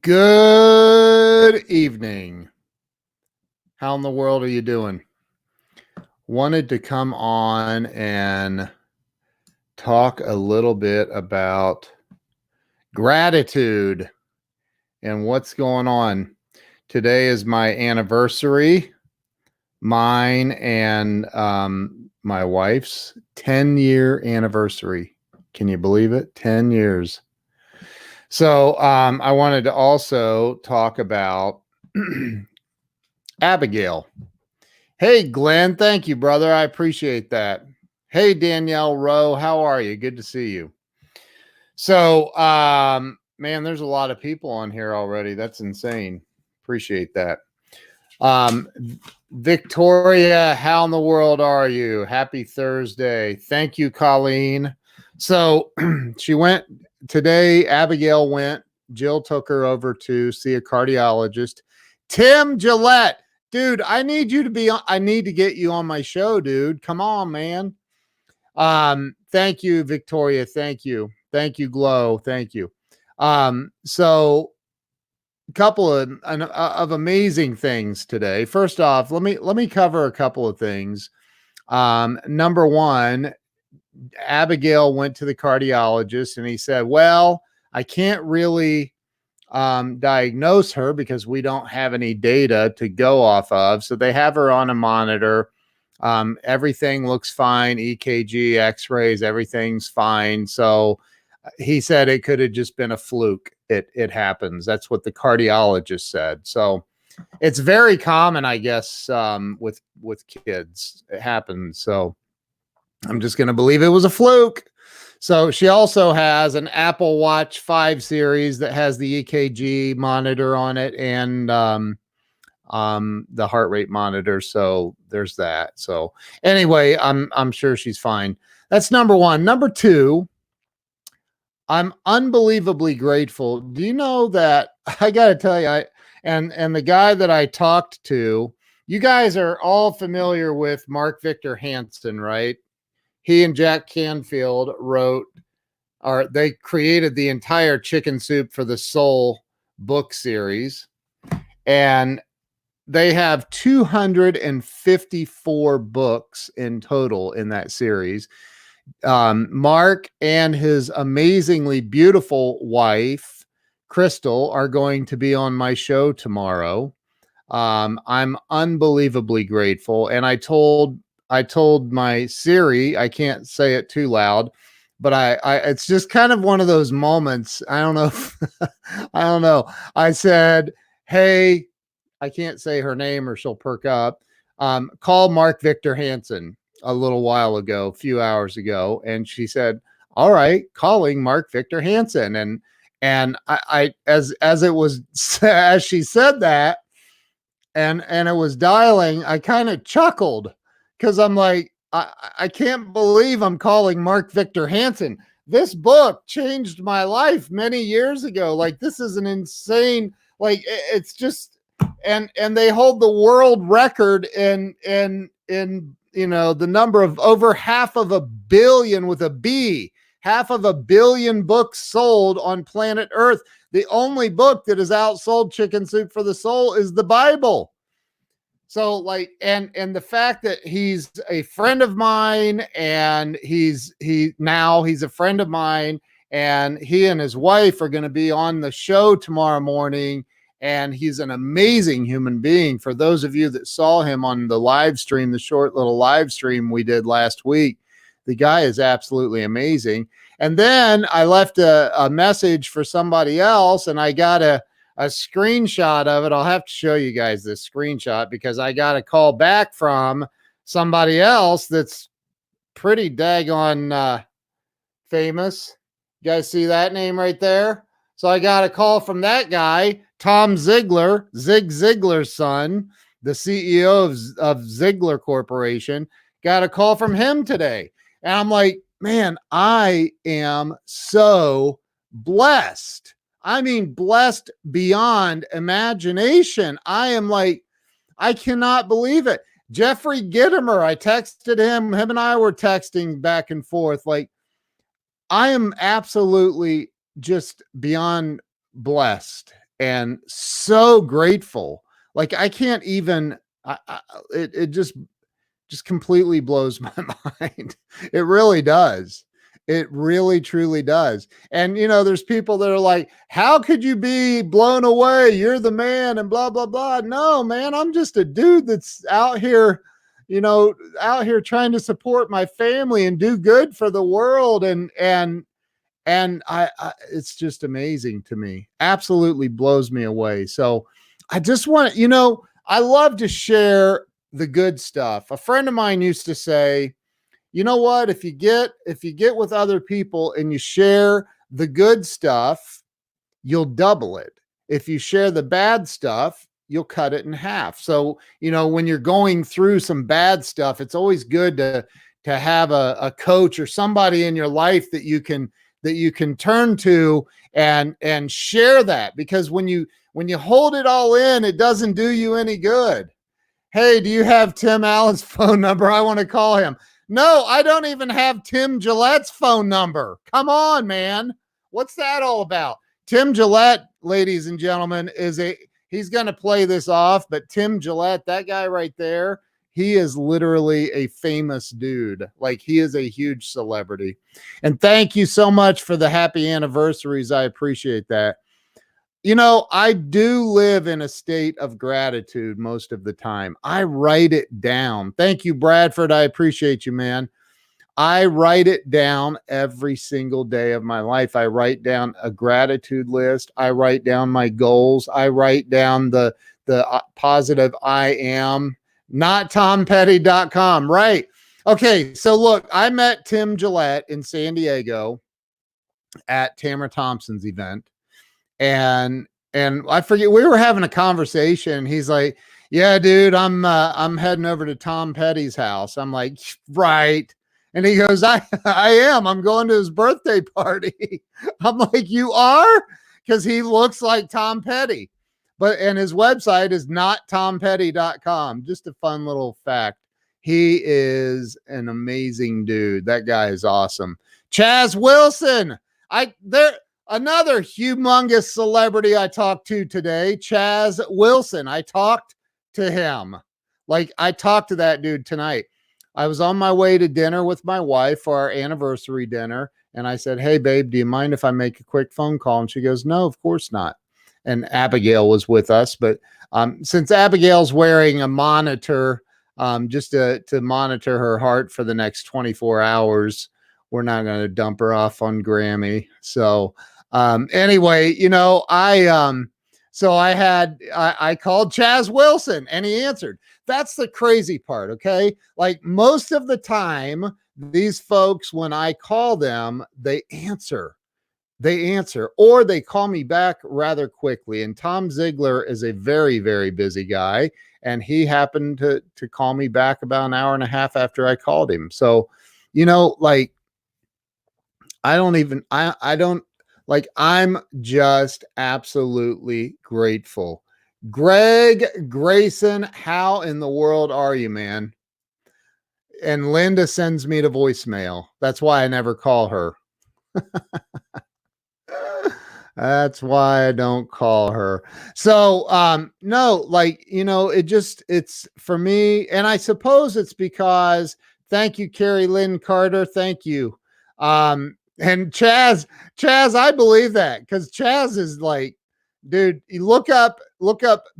Good evening. How in the world are you doing? Wanted to come on and talk a little bit about gratitude and what's going on. Today is my anniversary, mine and my wife's 10-year anniversary. Can you believe it? 10 years. So I wanted to also talk about Abigail. Hey, Glenn. Thank you, brother. I appreciate that. Hey, Danielle Rowe. How are you? Good to see you. So, man, there's a lot of people on here already. That's insane. Appreciate that. Victoria, how in the world are you? Happy Thursday. Thank you, Colleen. So she went today. Abigail went. Jill took her over to see a cardiologist. Tim Gillette. Dude, I need you to be on. I need to get you on my show, dude. Come on, man. Thank you, Victoria. Thank you. Thank you, Glow. Thank you. So a couple of amazing things today. First off, let me cover a couple of things. Number one, Abigail went to the cardiologist and he said, well, I can't really diagnose her because we don't have any data to go off of. So they have her on a monitor. Everything looks fine. EKG, x-rays, everything's fine. So he said it could have just been a fluke. It happens. That's what the cardiologist said. So it's very common, I guess, with kids. It happens. So I'm just going to believe it was a fluke. So she also has an Apple Watch 5 series that has the EKG monitor on it and the heart rate monitor. So there's that. So anyway, I'm sure she's fine. That's number one. Number two, I'm unbelievably grateful. Do you know that I got to tell you, and the guy that I talked to, you guys are all familiar with Mark Victor Hansen, right? He and Jack Canfield they created the entire Chicken Soup for the Soul book series. And they have 254 books in total in that series. Mark and his amazingly beautiful wife, Crystal, are going to be on my show tomorrow. I'm unbelievably grateful. And I told my Siri, I can't say it too loud, but I it's just kind of one of those moments. I don't know. I don't know. I said, hey, I can't say her name or she'll perk up. Call Mark Victor Hansen a little while ago, a few hours ago. And she said, all right, calling Mark Victor Hansen. And I as it was, as she said that, and it was dialing, I kind of chuckled because I'm like, I can't believe I'm calling Mark Victor Hansen. This book changed my life many years ago. Like, this is an insane, like, it's just, and they hold the world record in you know, the number of over 500 million with a B, 500 million books sold on planet Earth. The only book that has outsold Chicken Soup for the Soul is the Bible. So like, and the fact that he's a friend of mine and he's a friend of mine, and he and his wife are going to be on the show tomorrow morning. And he's an amazing human being. For those of you that saw him on the live stream, the short little live stream we did last week, the guy is absolutely amazing. And then I left a message for somebody else, and I got a screenshot of it. I'll have to show you guys this screenshot because I got a call back from somebody else that's pretty daggone famous. You guys see that name right there? So I got a call from that guy, Tom Ziegler, Zig Ziglar's son, the CEO of Ziegler Corporation. Got a call from him today. And I'm like, man, I am so blessed. I mean, blessed beyond imagination. I am like, I cannot believe it. Jeffrey Gittimer, I texted him. Him and I were texting back and forth. Like, I am absolutely just beyond blessed. and so grateful. Like I can't even, it just completely blows my mind. It really does. It really truly does. And there's people that are like, how could you be blown away? You're the man and blah, blah, blah. No, man, I'm just a dude that's out here, out here trying to support my family and do good for the world. And I it's just amazing to me. Absolutely blows me away. So I just want to, I love to share the good stuff. A friend of mine used to say, you know what, if you get with other people and you share the good stuff, you'll double it. If you share the bad stuff, you'll cut it in half. So, when you're going through some bad stuff, it's always good to have a coach or somebody in your life that you can turn to and share that, because when you hold it all in, it doesn't do you any good. Hey, do you have Tim Allen's phone number? I want to call him. No, I don't even have Tim Gillette's phone number. Come on, man. What's that all about? Tim Gillette, ladies and gentlemen, he's going to play this off, but Tim Gillette, that guy right there, he is literally a famous dude. Like, he is a huge celebrity. And thank you so much for the happy anniversaries. I appreciate that. I do live in a state of gratitude most of the time. I write it down. Thank you, Bradford. I appreciate you, man. I write it down every single day of my life. I write down a gratitude list. I write down my goals. I write down the positive I am. Not TomPetty.com. Right. Okay. So look, I met Tim Gillette in San Diego at Tamara Thompson's event. And I forget, we were having a conversation. He's like, yeah, dude, I'm heading over to Tom Petty's house. I'm like, right. And he goes, I am. I'm going to his birthday party. I'm like, you are? Because he looks like Tom Petty. And his website is not TomPetty.com. Just a fun little fact. He is an amazing dude. That guy is awesome. Chaz Wilson. Another humongous celebrity I talked to today, Chaz Wilson. I talked to him. Like, I talked to that dude tonight. I was on my way to dinner with my wife for our anniversary dinner. And I said, hey, babe, do you mind if I make a quick phone call? And she goes, no, of course not. And Abigail was with us. But since Abigail's wearing a monitor, just to monitor her heart for the next 24 hours, we're not going to dump her off on Grammy. So anyway, I called Chaz Wilson and he answered. That's the crazy part. Okay. Like, most of the time, these folks, when I call them, they answer, or they call me back rather quickly. And Tom Ziegler is a very, very busy guy. And he happened to call me back about an hour and a half after I called him. So, like, I'm just absolutely grateful. Greg Grayson, how in the world are you, man? And Linda sends me to voicemail. That's why I never call her. That's why I don't call her. So, no, like, it's for me. And I suppose it's because, thank you, Carrie Lynn Carter. Thank you. And Chaz, I believe that, because Chaz is like, dude, you look up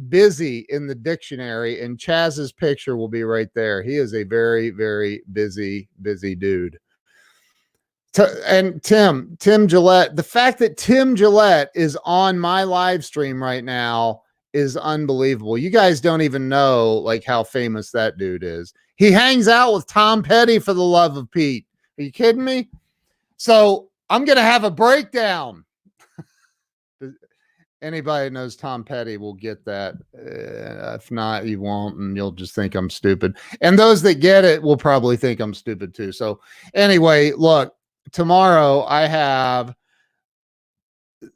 busy in the dictionary and Chaz's picture will be right there. He is a very, very busy dude. And Tim Gillette, the fact that Tim Gillette is on my live stream right now is unbelievable. You guys don't even know like how famous that dude is. He hangs out with Tom Petty, for the love of Pete. Are you kidding me? So I'm going to have a breakdown. Anybody that knows Tom Petty will get that. If not, you won't, and you'll just think I'm stupid. And those that get it will probably think I'm stupid too. So anyway, look, tomorrow I have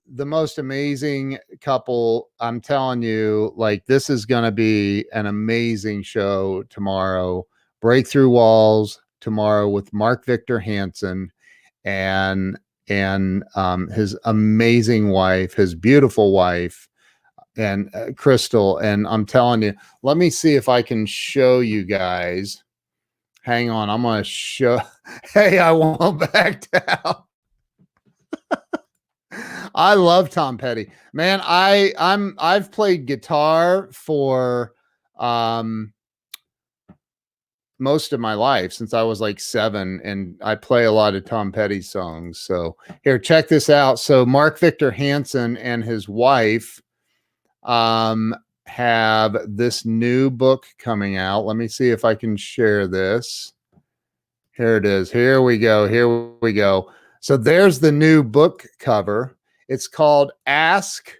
the most amazing couple. I'm telling you, like, this is going to be an amazing show tomorrow. Breakthrough Walls tomorrow with Mark Victor Hansen and his amazing wife, his beautiful wife, Crystal. And I'm telling you, let me see if I can show you guys. Hang on, I'm going to show. Hey, I won't back down. I love Tom Petty, man. I've played guitar for um most of my life since I was like 7, and I play a lot of Tom Petty songs. So here, check this out. So Mark Victor Hansen and his wife um have this new book coming out. Let me see if I can share this. Here it is. Here we go. Here we go. So there's the new book cover. It's called Ask: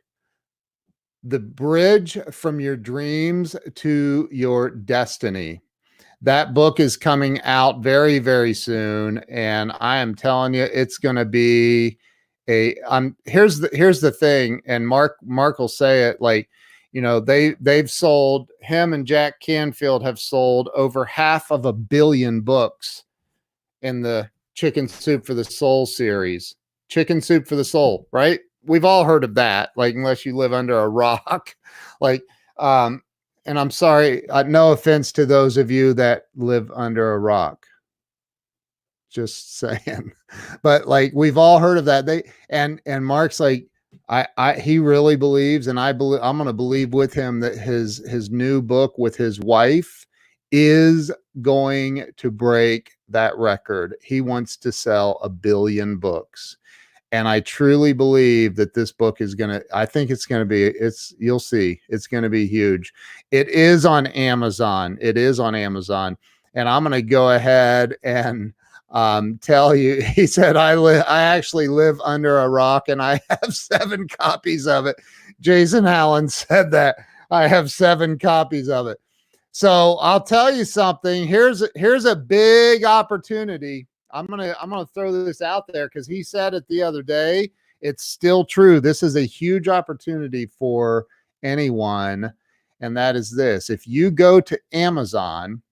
The Bridge from Your Dreams to Your Destiny. That book is coming out very, very soon, and I am telling you, it's going to be here's the thing, and Mark will say it, like, you know, they've sold, him and Jack Canfield have sold over 500 million books in the Chicken Soup for the Soul series. Chicken Soup for the Soul, right? We've all heard of that, like, unless you live under a rock. Like, and I'm sorry, no offense to those of you that live under a rock. Just saying. But like, we've all heard of that. And Mark's like, he really believes, and I'm going to believe with him, that his new book with his wife is going to break that record. He wants to sell 1 billion books. And I truly believe that this book is I think it's going to be, you'll see, it's going to be huge. It is on Amazon. It is on Amazon. And I'm going to go ahead and tell you, he said, I actually live under a rock, and I have 7 copies of it. Jason Allen said that. I have 7 copies of it. So I'll tell you something. Here's a big opportunity. I'm gonna throw this out there because he said it the other day. It's still true. This is a huge opportunity for anyone, and that is this: if you go to Amazon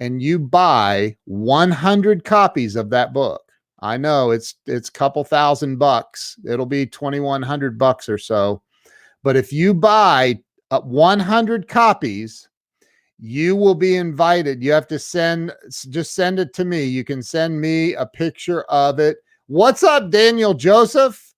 and you buy 100 copies of that book, I know it's a couple $1,000. It'll be $2,100 or so, but if you buy 100 copies, you will be invited. You have to just send it to me. You can send me a picture of it. What's up, Daniel Joseph?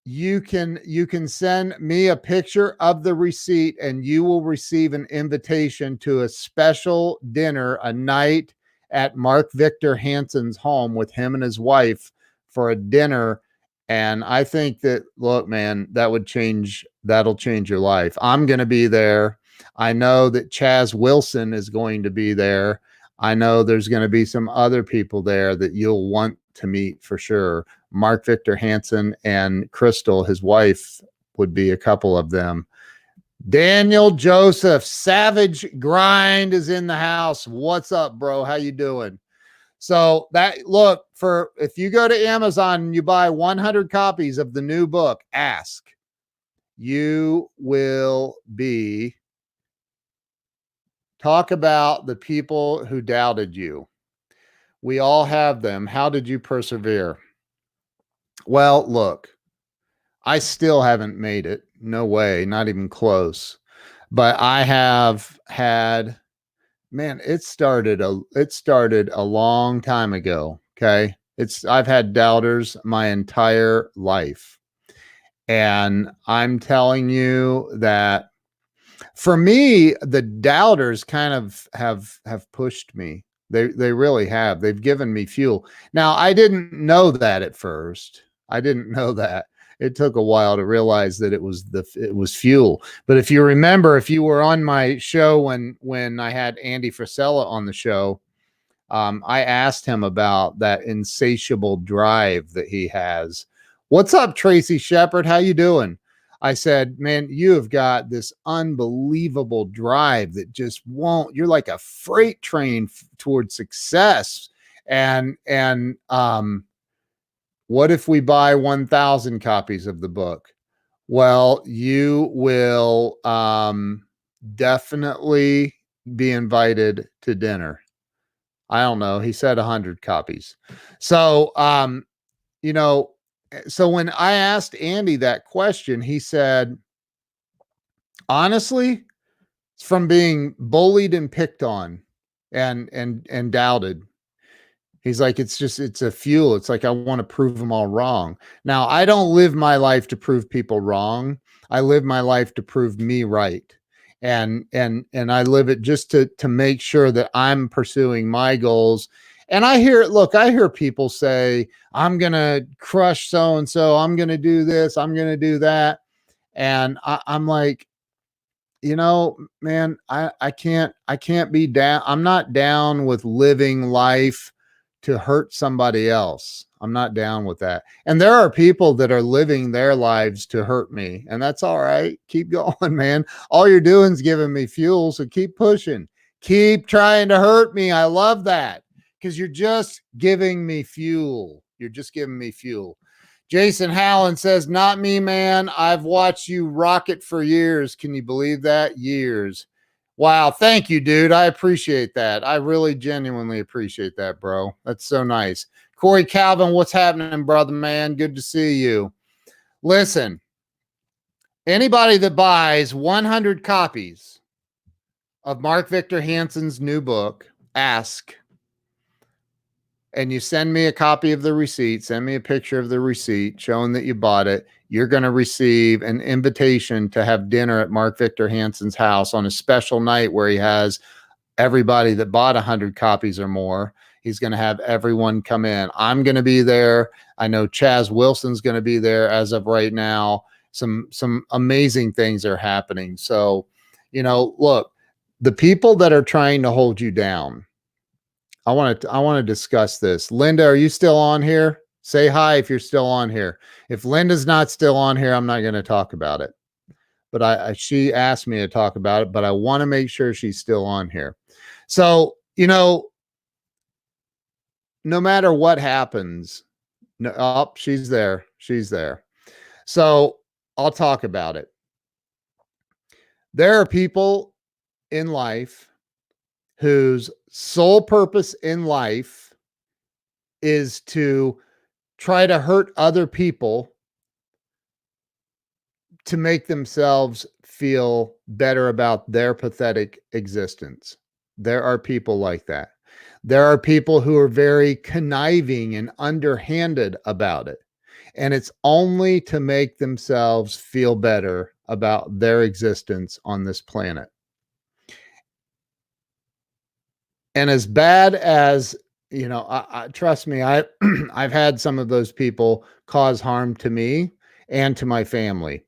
You can send me a picture of the receipt, and you will receive an invitation to a special dinner, a night at Mark Victor Hansen's home with him and his wife for a dinner. And I think that, look, man, that'll change your life. I'm going to be there. I know that Chaz Wilson is going to be there. I know there's going to be some other people there that you'll want to meet for sure. Mark Victor Hansen and Crystal, his wife, would be a couple of them. Daniel Joseph, Savage Grind, is in the house. What's up, bro? How you doing? So if you go to Amazon and you buy 100 copies of the new book, Ask, you will be... Talk about the people who doubted you. We all have them. How did you persevere? Well, look, I still haven't made it. No way, not even close. But I have had, man, it started a long time ago. Okay. I've had doubters my entire life. And I'm telling you that, for me, the doubters kind of have pushed me. They really have. They've given me fuel. Now, I didn't know that at first. I didn't know that. It took a while to realize that it was fuel. But if you remember, if you were on my show when I had Andy Frisella on the show, I asked him about that insatiable drive that he has. What's up, Tracy Shepard? How you doing? I said, man, you have got this unbelievable drive that just won't, you're like a freight train towards success. And what if we buy 1,000 copies of the book? Well, you will definitely be invited to dinner. I don't know. He said 100 copies. So, so when I asked Andy that question, he said, Honestly, it's from being bullied and picked on and doubted. He's like, it's a fuel. It's like, I want to prove them all wrong. Now, I don't live my life to prove people wrong. I live my life to prove me right. And I live it just to make sure that I'm pursuing my goals. And I hear people say, I'm going to crush so and so. I'm going to do this. I'm going to do that. And I'm like, man, I can't be down. I'm not down with living life to hurt somebody else. I'm not down with that. And there are people that are living their lives to hurt me, and that's all right. Keep going, man. All you're doing is giving me fuel, so keep pushing. Keep trying to hurt me. I love that because you're just giving me fuel. You're just giving me fuel. Jason Hallen says, not me, man. I've watched you rock it for years. Can you believe that? Years. Wow. Thank you, dude. I appreciate that. I really genuinely appreciate that, bro. That's so nice. Corey Calvin, what's happening, brother, man? Good to see you. Listen, anybody that buys 100 copies of Mark Victor Hansen's new book, Ask, and you send me a copy of the receipt, send me a picture of the receipt showing that you bought it, you're going to receive an invitation to have dinner at Mark Victor Hansen's house on a special night where he has everybody that bought 100 copies or more. He's going to have everyone come in. I'm going to be there. I know Chaz Wilson's going to be there as of right now. Some amazing things are happening. So, look, the people that are trying to hold you down, I want to discuss this. Linda, are you still on here? Say hi if you're still on here. If Linda's not still on here, I'm not going to talk about it. But she asked me to talk about it, but I want to make sure she's still on here. So, no matter what happens, she's there. She's there. So I'll talk about it. There are people in life whose sole purpose in life is to try to hurt other people to make themselves feel better about their pathetic existence. There are people like that. There are people who are very conniving and underhanded about it. And it's only to make themselves feel better about their existence on this planet. And as bad as, trust me, I've had some of those people cause harm to me and to my family.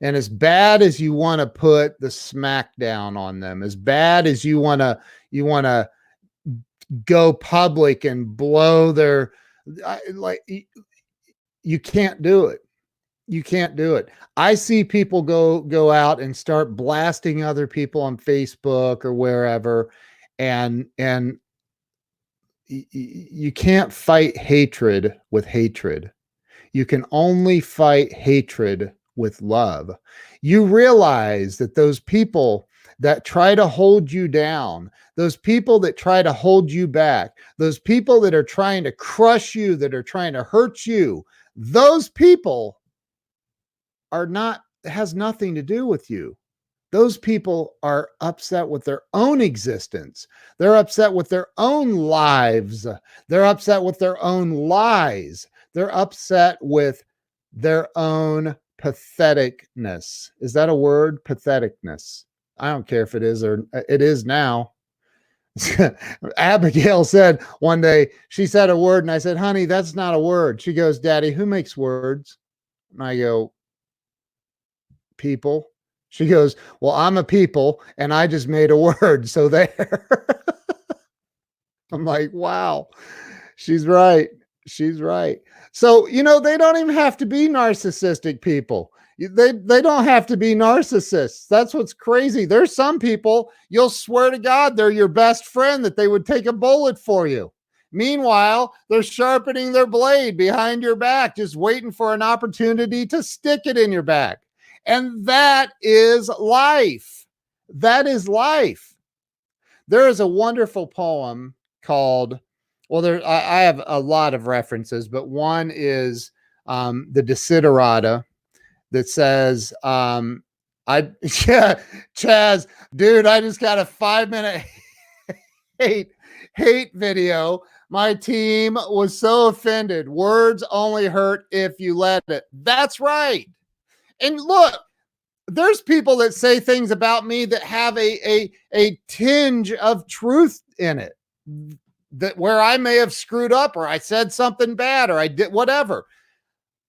And as bad as you want to put the smackdown on them, as bad as you want to go public and blow their, you can't do it. You can't do it. I see people go out and start blasting other people on Facebook or wherever, and you can't fight hatred with hatred. You can only fight hatred with love. You realize that those people that try to hold you down, those people that try to hold you back, those people that are trying to crush you, that are trying to hurt you, those people has nothing to do with you. Those people are upset with their own existence. They're upset with their own lives. They're upset with their own lies. They're upset with their own patheticness. Is that a word? Patheticness. I don't care if it is or it is now. Abigail said one day, she said a word and I said, honey, that's not a word. She goes, Daddy, who makes words? And I go, people. She goes, well, I'm a people and I just made a word. So there. I'm like, wow, she's right. She's right. So, they don't even have to be narcissistic people. They don't have to be narcissists. That's what's crazy. There's some people you'll swear to God they're your best friend, that they would take a bullet for you. Meanwhile, they're sharpening their blade behind your back, just waiting for an opportunity to stick it in your back. And that is life. That is life. There is a wonderful poem called, I have a lot of references, but one is the Desiderata that says, Yeah, Chaz, dude, I just got a 5-minute hate video. My team was so offended. Words only hurt if you let it. That's right. And look, there's people that say things about me that have a tinge of truth in it, that where I may have screwed up or I said something bad or I did whatever,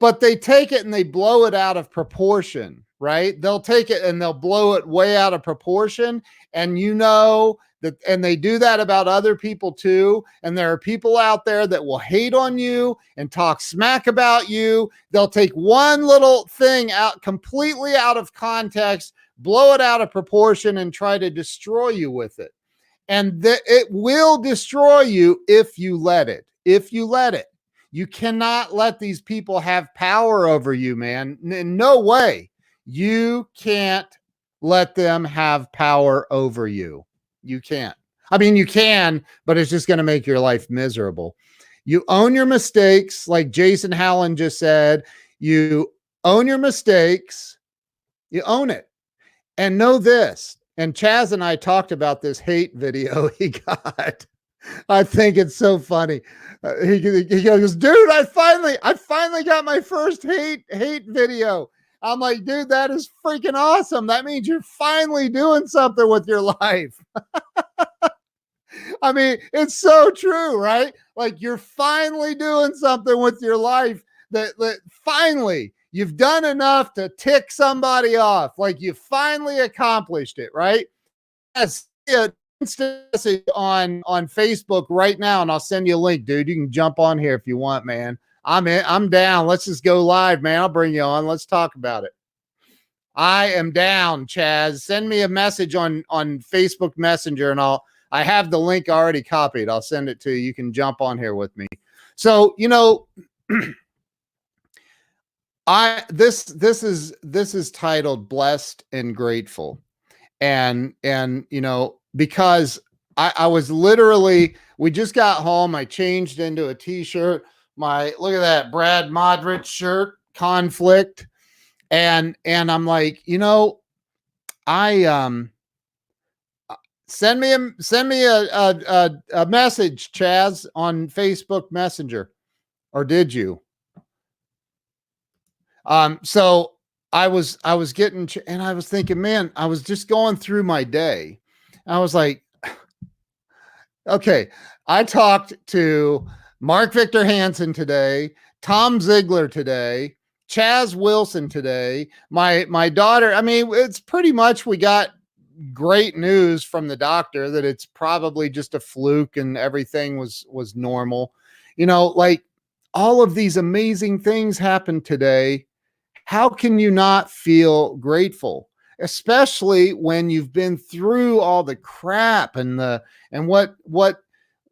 but they take it and they blow it out of proportion, right? They'll take it and they'll blow it way out of proportion. And that, and they do that about other people too. And there are people out there that will hate on you and talk smack about you. They'll take one little thing out completely out of context, blow it out of proportion, and try to destroy you with it. And it will destroy you if you let it. If you let it. You cannot let these people have power over you, man. In no way. You can't let them have power over you. You can't. I mean, you can, but it's just going to make your life miserable. You own your mistakes, like Jason Howland just said. You own your mistakes. You own it. And know this. And Chaz and I talked about this hate video he got. I think it's so funny. He goes, dude, I finally got my first hate video. I'm like, dude, that is freaking awesome. That means you're finally doing something with your life. I mean, it's so true, right? Like you're finally doing something with your life that finally you've done enough to tick somebody off. Like you finally accomplished it, right? Yes. Message on Facebook right now, and I'll send you a link, dude. You can jump on here if you want, man. I'm down. Let's just go live, man. I'll bring you on. Let's talk about it. I am down, Chaz. Send me a message on Facebook Messenger, and I have the link already copied. I'll send it to you. You can jump on here with me. So, this is titled Blessed and Grateful. And because I was literally, we just got home. I changed into a t-shirt, look at that Brad Modric shirt, conflict. And I'm like, I, send me a message, Chaz, on Facebook Messenger, or did you? So I was getting, and I was thinking, man, I was just going through my day. I was like, okay, I talked to Mark Victor Hansen today, Tom Ziegler today, Chaz Wilson today, my daughter. I mean, it's pretty much, we got great news from the doctor that it's probably just a fluke and everything was normal. Like all of these amazing things happened today. How can you not feel grateful, especially when you've been through all the crap and what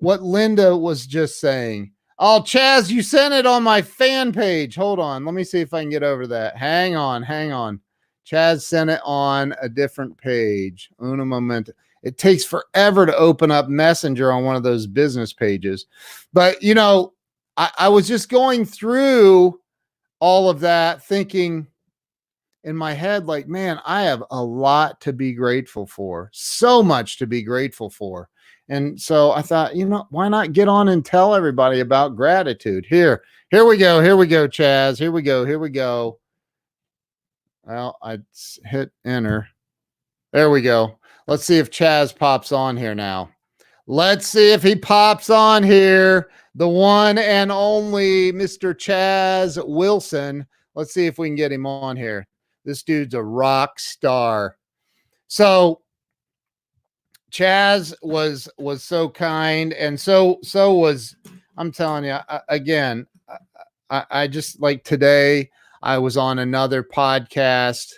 Linda was just saying? Oh, Chaz, you sent it on my fan page. Hold on. Let me see if I can get over that. Hang on. Chaz sent it on a different page. Una momento. It takes forever to open up Messenger on one of those business pages. But, I was just going through all of that, thinking in my head, like, man, I have a lot to be grateful for, so much to be grateful for. And so I thought, why not get on and tell everybody about gratitude? Here we go, Chaz. Here we go. Well, I hit enter. There we go. Let's see if Chaz pops on here now. Let's see if he pops on here. The one and only Mr. Chaz Wilson. Let's see if we can get him on here. This dude's a rock star. So Chaz was so kind, and so was, I'm telling you, again, I just, like, today I was on another podcast.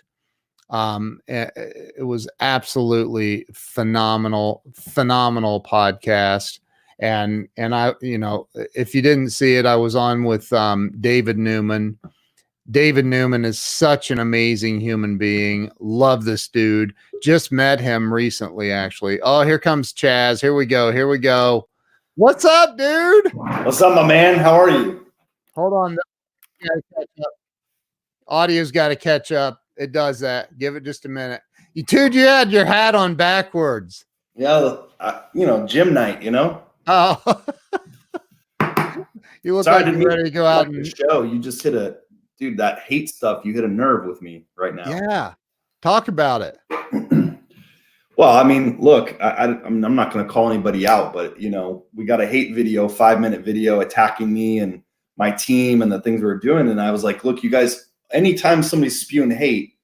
It was absolutely phenomenal podcast. And I, if you didn't see it, I was on with David Newman. David Newman is such an amazing human being. Love this dude. Just met him recently, actually. Oh, here comes Chaz. Here we go. What's up, dude? What's up, my man? How are you? Hold on. Audio's got to catch up. It does that. Give it just a minute. You had your hat on backwards. Yeah, gym night, Oh, you look like you're ready to go out and show. You just hit that hate stuff. You hit a nerve with me right now. Yeah. Talk about it. Well, I mean, look, I'm not going to call anybody out, but we got a hate video, 5-minute video attacking me and my team and the things we were doing. And I was like, look, you guys, anytime somebody's spewing hate,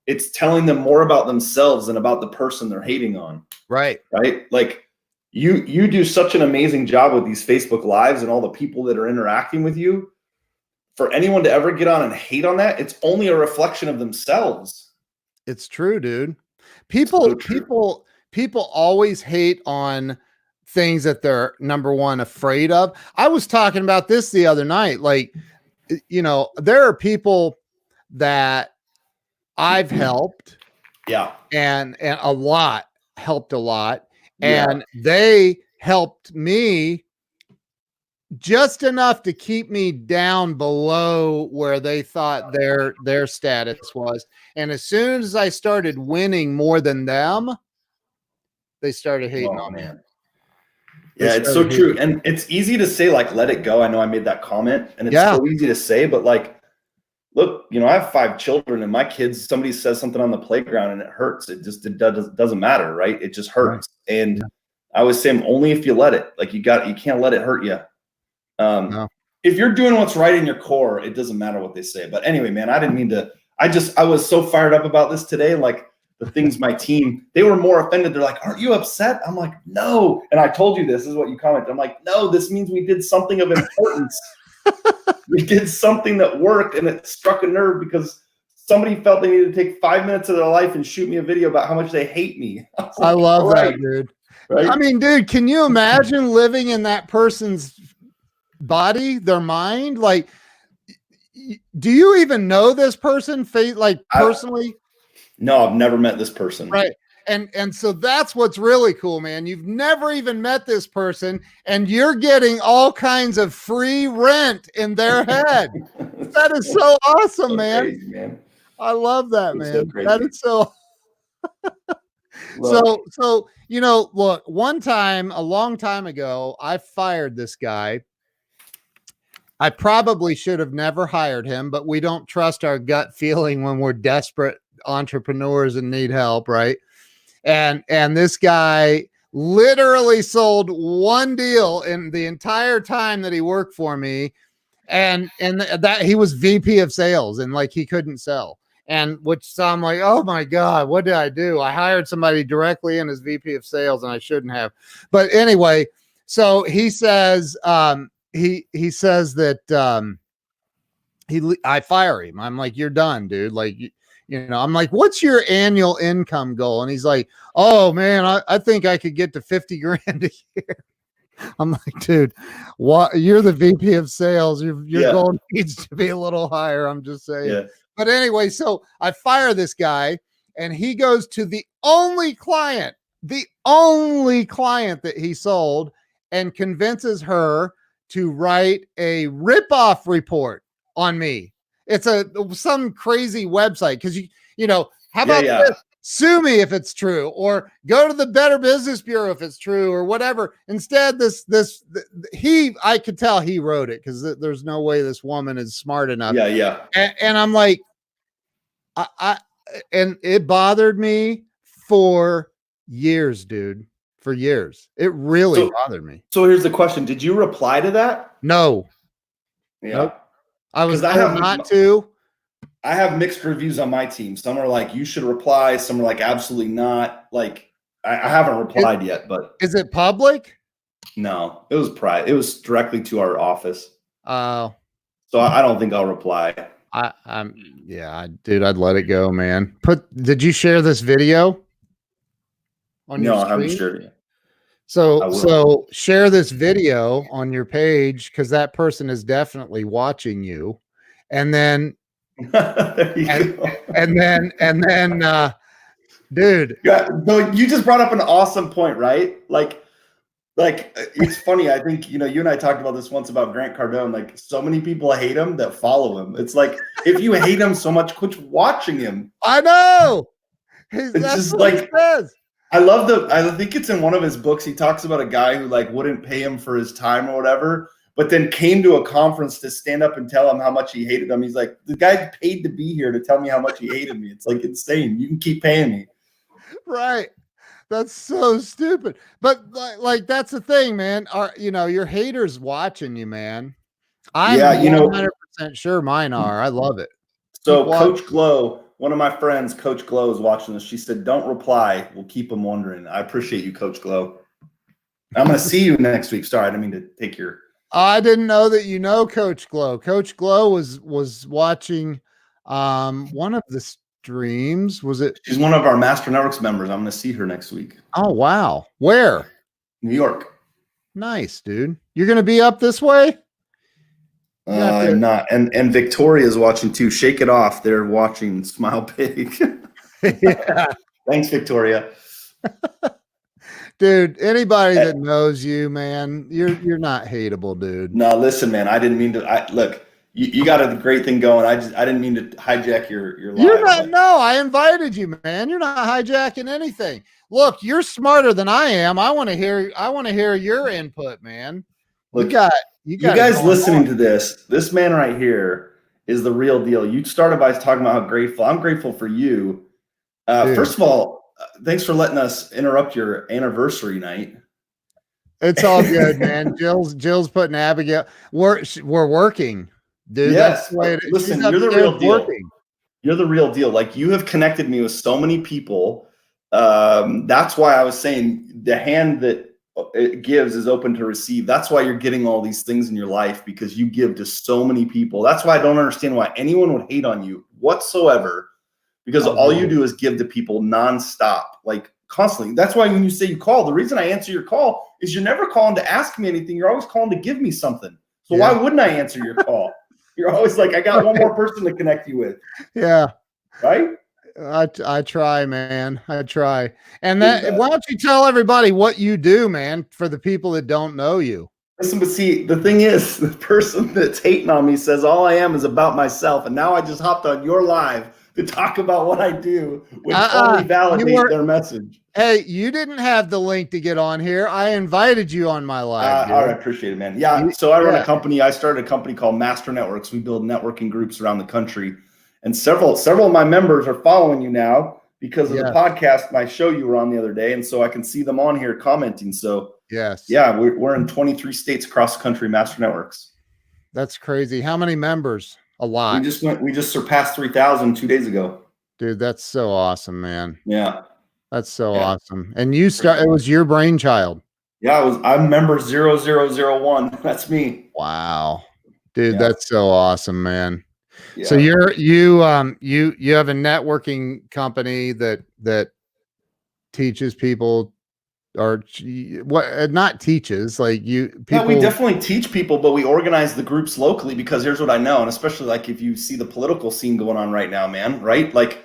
it's telling them more about themselves than about the person they're hating on. Right. Right. Like you do such an amazing job with these Facebook Lives and all the people that are interacting with you. For anyone to ever get on and hate on that, it's only a reflection of themselves. It's true, dude. People always hate on things that they're, number one, afraid of. I was talking about this the other night. Like, there are people that I've helped. Yeah. And helped a lot. And they helped me just enough to keep me down below where they thought their status was. And as soon as I started winning more than them, they started hating on me. Yeah, it's so true. And it's easy to say, like, let it go. I know I made that comment, and it's so easy to say, but like, look, I have 5 children, and my kids, somebody says something on the playground and it hurts. It doesn't matter, right? It just hurts. Right. And I always say, only if you let it. Like, you can't let it hurt you. No. If you're doing what's right in your core, it doesn't matter what they say. But anyway, man, I didn't mean to. I was so fired up about this today. Like, the things my team, they were more offended. They're like, aren't you upset? I'm like, no. And I told you this is what you commented. I'm like, no, this means we did something of importance. We did something that worked, and it struck a nerve because somebody felt they needed to take 5 minutes of their life and shoot me a video about how much they hate me. I love that, dude. Right? I mean, dude, can you imagine living in that person's body, their mind? Like, do you even know this person, like, personally? No, I've never met this person. Right. And so that's what's really cool, man. You've never even met this person, and you're getting all kinds of free rent in their head. That is so awesome, so man. Crazy, man. I love that, man. So that is so. So look, one time, a long time ago, I fired this guy. I probably should have never hired him, but we don't trust our gut feeling when we're desperate entrepreneurs and need help, right? And this guy literally sold one deal in the entire time that he worked for me. And that he was VP of sales, and like, he couldn't sell. And so I'm like, oh my God, what did I do? I hired somebody directly in as VP of sales, and I shouldn't have. But anyway, so he says, he says that I fire him. I'm like, you're done, dude. Like, I'm like, what's your annual income goal? And he's like, oh man, I think I could get to 50 grand a year. I'm like, dude, what? You're the VP of sales. Your goal needs to be a little higher. I'm just saying. Yeah. But anyway, so I fire this guy, and he goes to the only client that he sold, and convinces her to write a ripoff report on me. It's some crazy website, because how about this? Sue me if it's true, or go to the Better Business Bureau if it's true, or whatever. Instead, I could tell he wrote it, because there's no way this woman is smart enough. Yeah. And I'm like, and it bothered me for years, dude. For years, it really bothered me. So here's the question: did you reply to that? No. Yeah. Nope. I was told not to. I have mixed reviews on my team. Some are like, you should reply. Some are like, absolutely not. Like, I haven't replied yet, but. Is it public? No, it was private. It was directly to our office. Oh. So I don't think I'll reply. Dude, I'd let it go, man. Did you share this video on your screen? No, I haven't shared it. So share this video on your page, because that person is definitely watching you. And then and then dude. Yeah, no, you just brought up an awesome point, right? Like, Like, it's funny. I think, you and I talked about this once about Grant Cardone. Like, so many people hate him that follow him. It's like, if you hate him so much, quit watching him. I know. It's just like, I think it's in one of his books. He talks about a guy who like wouldn't pay him for his time or whatever, but then came to a conference to stand up and tell him how much he hated him. He's like, the guy paid to be here to tell me how much he hated me. It's like insane. You can keep paying me. Right. That's so stupid. But like that's the thing, man. Your haters watching you, man. I'm 100% sure mine are. I love it. So Coach Glow, one of my friends, Coach Glow, is watching this. She said, "Don't reply. We'll keep them wondering." I appreciate you, Coach Glow. I'm going to see you next week. Sorry, I didn't mean to take your. I didn't know that Coach Glow. Coach Glow was watching one of the streams. Was it? She's one of our Master Networks members. I'm going to see her next week. Oh wow! Where? New York. Nice, dude. You're going to be up this way? I'm not. And Victoria's watching too. Shake it off. They're watching Smile Big. Yeah. Thanks, Victoria. Dude, anybody that knows you, man, you're not hateable, dude. No, listen, man. I didn't mean to. Look, you got a great thing going. I didn't mean to hijack your live. You're not. No, I invited you, man. You're not hijacking anything. Look, you're smarter than I am. I want to hear your input, man. Look, you guys listening to this man right here is the real deal. You started by talking about how grateful. I'm grateful for you. First of all, thanks for letting us interrupt your anniversary night. It's all good, man. Jill's putting Abigail. We're working, dude. Yes. Listen, you're the real deal. You're the real deal. Like, you have connected me with so many people. That's why I was saying the hand that it gives is open to receive. That's why you're getting all these things in your life, because you give to so many people. That's why I don't understand why anyone would hate on you whatsoever, because all you do is give to people nonstop, like constantly. That's why when you say you call, the reason I answer your call is you're never calling to ask me anything. You're always calling to give me something. So why wouldn't I answer your call? You're always like, I got one more person to connect you with. Yeah. Right? I try, man. I try. And why don't you tell everybody what you do, man, for the people that don't know you? Listen, but see, the thing is, the person that's hating on me says all I am is about myself. And now I just hopped on your live to talk about what I do, which only validates their message. Hey, you didn't have the link to get on here. I invited you on my live. All right, appreciate it, man. Yeah, so I run a company. I started a company called Master Networks. We build networking groups around the country. And several of my members are following you now because of the podcast, my show you were on the other day. And so I can see them on here commenting. So we're in 23 states across the country, Master Networks. That's crazy. How many members? A lot. We just surpassed 3,000 2 days ago. Dude, that's so awesome, man. Yeah. That's so awesome. And it was your brainchild. Yeah, I'm member 0001. That's me. Wow. Dude, that's so awesome, man. Yeah. So you have a networking company that teaches people, or what? Not teaches, like people. Yeah, we definitely teach people, but we organize the groups locally, because here's what I know, and especially like if you see the political scene going on right now, man, right? Like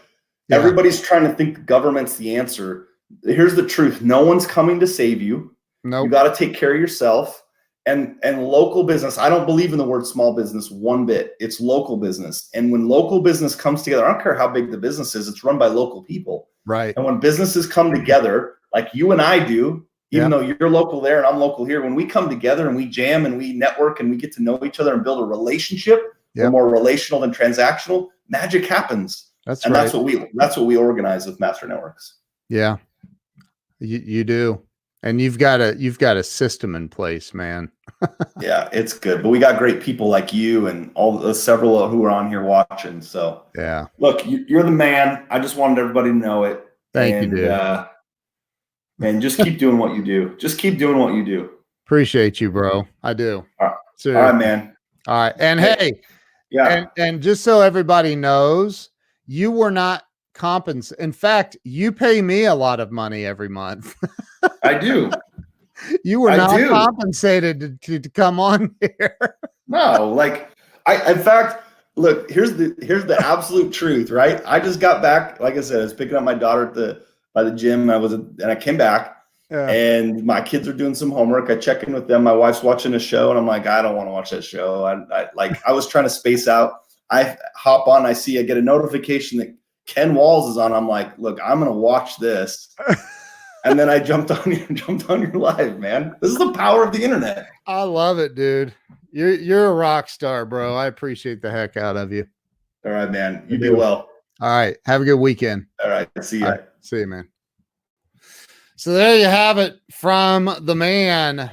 everybody's trying to think the government's the answer. Here's the truth: no one's coming to save you. No, you got to take care of yourself. And local business, I don't believe in the word small business one bit. It's local business. And when local business comes together, I don't care how big the business is, it's run by local people. Right. And when businesses come together, like you and I do, even though you're local there and I'm local here, when we come together and we jam and we network and we get to know each other and build a relationship, we're more relational than transactional, magic happens. That's what we organize with Master Networks. Yeah. You do. And you've got a system in place, man. Yeah, it's good. But we got great people like you and all the several who are on here watching. So look, you're the man. I just wanted everybody to know it. Thank you, dude. And just keep doing what you do. Just keep doing what you do. Appreciate you, bro. I do. All right, man. All right. And hey, and just so everybody knows, you were not compensated. In fact, you pay me a lot of money every month. I do. You were not compensated to come on here. No, in fact, look, here's the absolute truth, right? I just got back. Like I said, I was picking up my daughter by the gym. And I came back, And my kids are doing some homework. I check in with them. My wife's watching a show, and I'm like, I don't want to watch that show. I was trying to space out. I hop on. I get a notification that Ken Walls is on. I'm like, look, I'm gonna watch this. And then I jumped on your live, man. This is the power of the internet. I love it, dude. You're a rock star, bro. I appreciate the heck out of you. All right, man. You be well. All right. Have a good weekend. All right. See you. Right. See you, man. So there you have it from the man.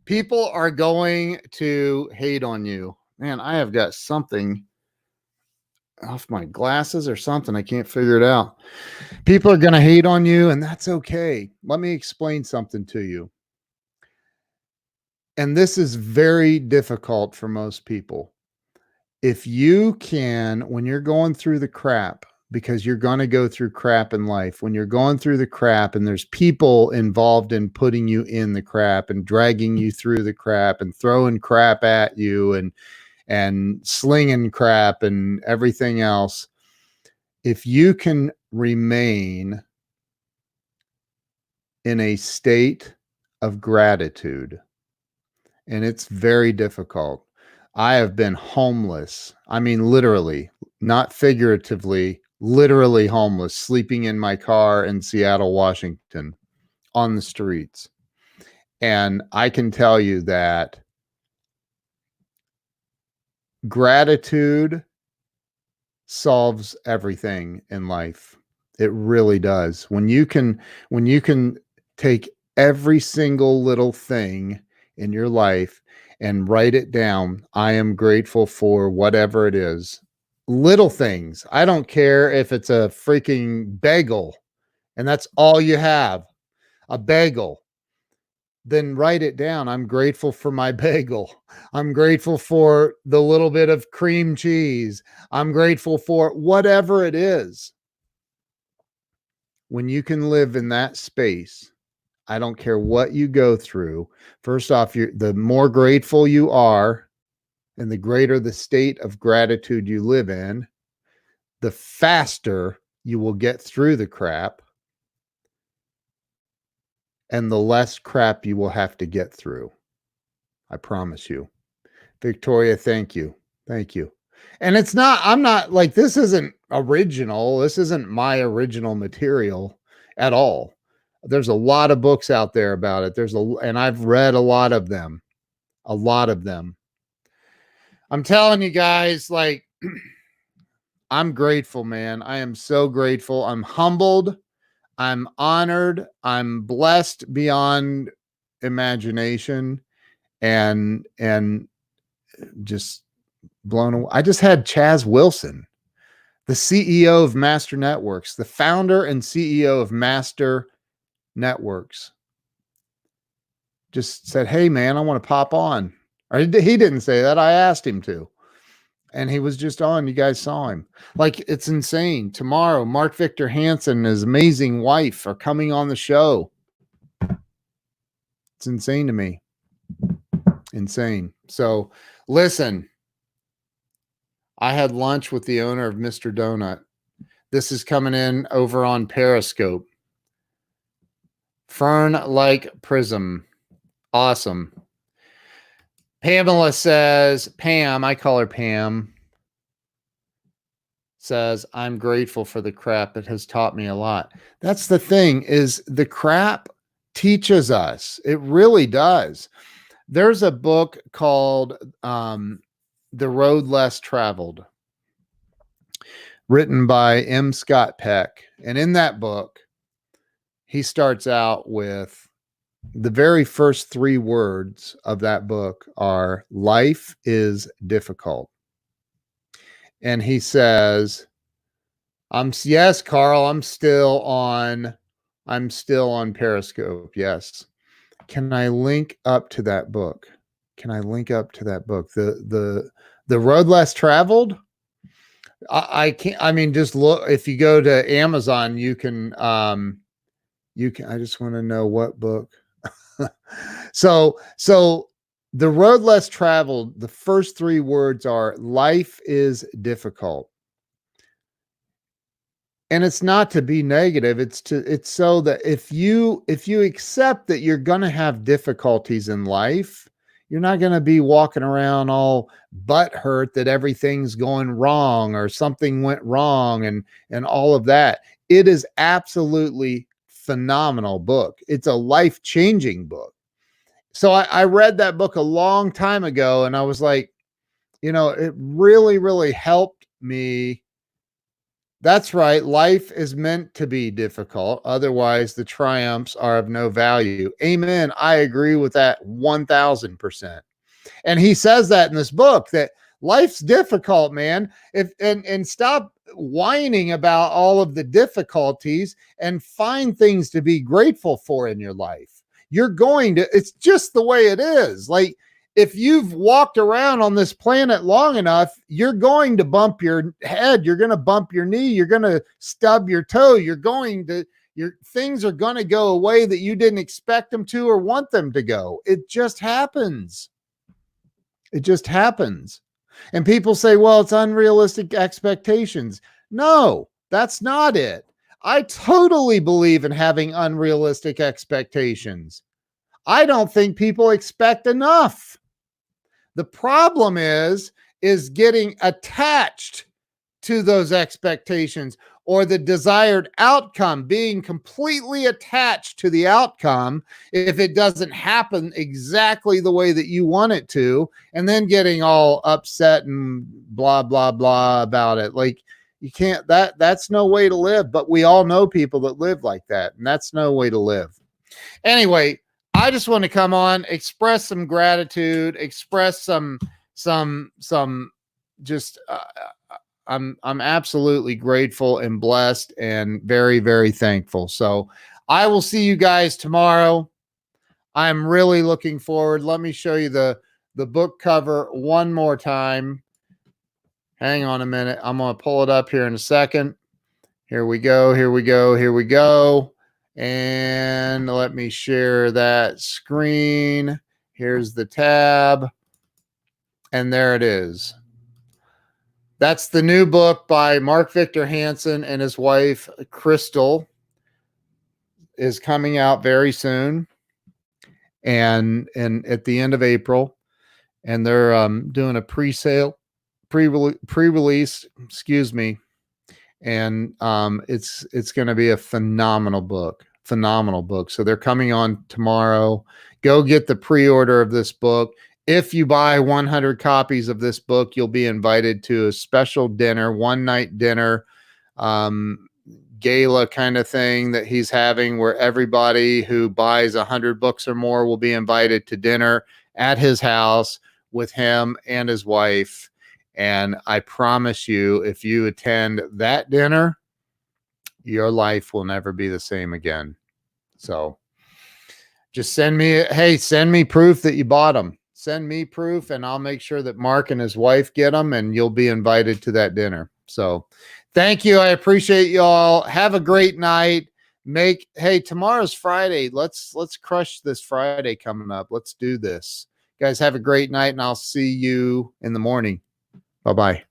People are going to hate on you. Man, I have got something off my glasses or something. I can't figure it out. People are going to hate on you, and that's okay. Let me explain something to you. And this is very difficult for most people. If you can, when you're going through the crap, because you're going to go through crap in life, when you're going through the crap and there's people involved in putting you in the crap and dragging you through the crap and throwing crap at you and slinging crap and everything else, if you can remain in a state of gratitude, and it's very difficult. I have been homeless. I mean, literally, not figuratively, literally homeless, sleeping in my car in Seattle, Washington, on the streets. And I can tell you that gratitude solves everything in life. It really does. When you can take every single little thing in your life and write it down. I am grateful for whatever it is. Little things. I don't care if it's a freaking bagel and that's all you have, a bagel. Then write it down. I'm grateful for my bagel. I'm grateful for the little bit of cream cheese. I'm grateful for whatever it is. When you can live in that space, I don't care what you go through. First off, the more grateful you are and the greater the state of gratitude you live in, the faster you will get through the crap and the less crap you will have to get through. I promise you. Victoria, thank you. Thank you. And I'm not like, this isn't original. This isn't my original material at all. There's a lot of books out there about it. And I've read a lot of them. I'm telling you guys, like, I'm grateful, man. I am so grateful. I'm humbled. I'm honored. I'm blessed beyond imagination and just blown away. I just had Chaz Wilson, the CEO of Master Networks, the founder and CEO of Master Networks, just said, hey, man, I want to pop on. Or he didn't say that. I asked him to. And he was just on. You guys saw him. Like, it's insane. Tomorrow, Mark Victor Hansen and his amazing wife are coming on the show. It's insane to me. Insane. So, listen, I had lunch with the owner of Mr. Donut. This is coming in over on Periscope. Fern like prism. Awesome. Pamela says, Pam, I call her Pam, says, I'm grateful for the crap. It has taught me a lot. That's the thing, is the crap teaches us. It really does. There's a book called The Road Less Traveled, written by M. Scott Peck. And in that book, he starts out with the very first 3 words of that book are, life is difficult. And he says, yes, Carl, I'm still on Periscope. Yes. Can I link up to that book? The Road Less Traveled? I can't, I mean, just look, if you go to Amazon, you can, I just want to know what book. So The Road Less Traveled, the first 3 words are, life is difficult. And it's not to be negative. It's so that if you accept that you're going to have difficulties in life, you're not going to be walking around all butthurt that everything's going wrong or something went wrong and all of that. It is absolutely phenomenal book. It's a life-changing book. So I read that book a long time ago, and I was like, it really, really helped me. That's right. Life is meant to be difficult. Otherwise, the triumphs are of no value. Amen. I agree with that 1000%. And he says that in this book, that life's difficult, man. And stop whining about all of the difficulties and find things to be grateful for in your life. It's just the way it is. Like, if you've walked around on this planet long enough, you're going to bump your head, you're going to bump your knee, you're going to stub your toe, your things are going to go away that you didn't expect them to or want them to go. It just happens. It just happens. And people say, well, it's unrealistic expectations. No, that's not it. I totally believe in having unrealistic expectations. I don't think people expect enough. The problem is getting attached to those expectations or the desired outcome, being completely attached to the outcome if it doesn't happen exactly the way that you want it to, and then getting all upset and blah, blah, blah about it. Like, you can't, that's no way to live, but we all know people that live like that, and that's no way to live. Anyway, I just want to come on, express some gratitude, express some just, I'm absolutely grateful and blessed and very, very thankful. So I will see you guys tomorrow. I'm really looking forward. Let me show you the book cover one more time. Hang on a minute. I'm going to pull it up here in a second. Here we go. Here we go. Here we go. And let me share that screen. Here's the tab. And there it is. That's the new book by Mark Victor Hansen and his wife, Crystal, is coming out very soon. And at the end of April. And they're doing a pre-sale, pre-release, excuse me. And it's going to be a phenomenal book. So they're coming on tomorrow. Go get the pre-order of this book. If you buy 100 copies of this book, you'll be invited to a special dinner, one-night dinner, gala kind of thing that he's having, where everybody who buys 100 books or more will be invited to dinner at his house with him and his wife. And I promise you, if you attend that dinner, your life will never be the same again. So just send me proof that you bought them. Send me proof, and I'll make sure that Mark and his wife get them, and you'll be invited to that dinner. So thank you. I appreciate you all. Have a great night. Tomorrow's Friday. Let's crush this Friday coming up. Let's do this. Guys, have a great night, and I'll see you in the morning. Bye-bye.